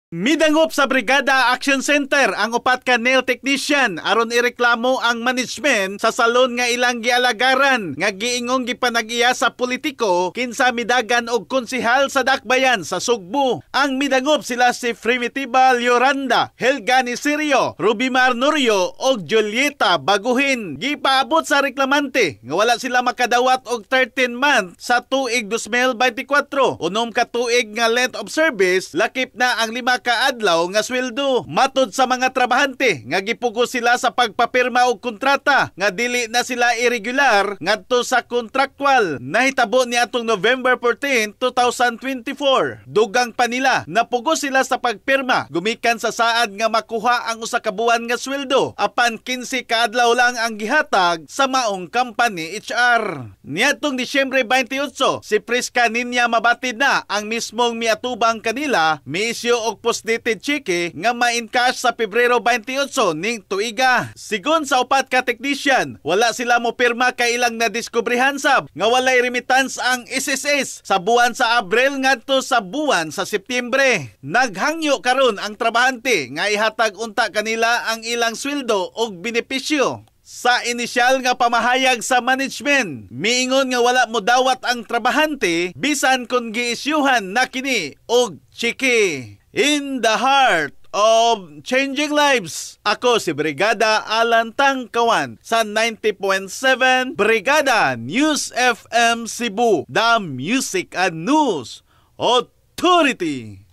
Midangop sa Brigada Action Center ang upat ka nail technician aron ireklamo ang management sa salon nga ilang gialagaran nga giingong gipanag-iya sa politiko kinsa midagan og konsehal sa Dakbayan sa Sugbo. Ang midangop sila si Primitiva Lloranda, Helga Nisirio, Rubimar Norio og Julieta Baguhin. Gipaabot sa reklamante nga wala sila makadawat og 13 months sa tuig 2024. Unom ka tuig nga length of service lakip na ang 5 kaadlaw nga sweldo. Matod sa mga trabahante nga gipugos sila sa pagpapirma og kontrata nga dili na sila irregular ngadto sa contractual. Nahitabo ni atong November 14, 2024. Dugang pa nila napugos sila sa pagpirma gumikan sa saad nga makuha ang usa ka buwan nga sweldo apan 15 kaadlaw lang ang gihatag sa maong company HR. Niadtong Disyembre 28, si Priska Ninya mabatid na ang mismong miatubang kanila miisyu og post-dated cheque nga ma-encash sa Pebrero 28 ning tuiga. Sigon sa upat ka technician, wala sila mo pirma kay ilang nadiskubrihan sab nga walay remittance ang SSS sa buwan sa Abril ngadto sa buwan sa Setyembre. Naghangyo karon ang trabahante nga ihatag unta kanila ang ilang sweldo og benepisyo. Sa inisyal nga pamahayag sa management, miingon nga wala mo dawat ang trabahante bisan kung giisyuhan na kini og cheque. In the heart of changing lives, ako si Brigada Alan Tangkawan sa 90.7 Brigada News FM Cebu, the Music and News Authority.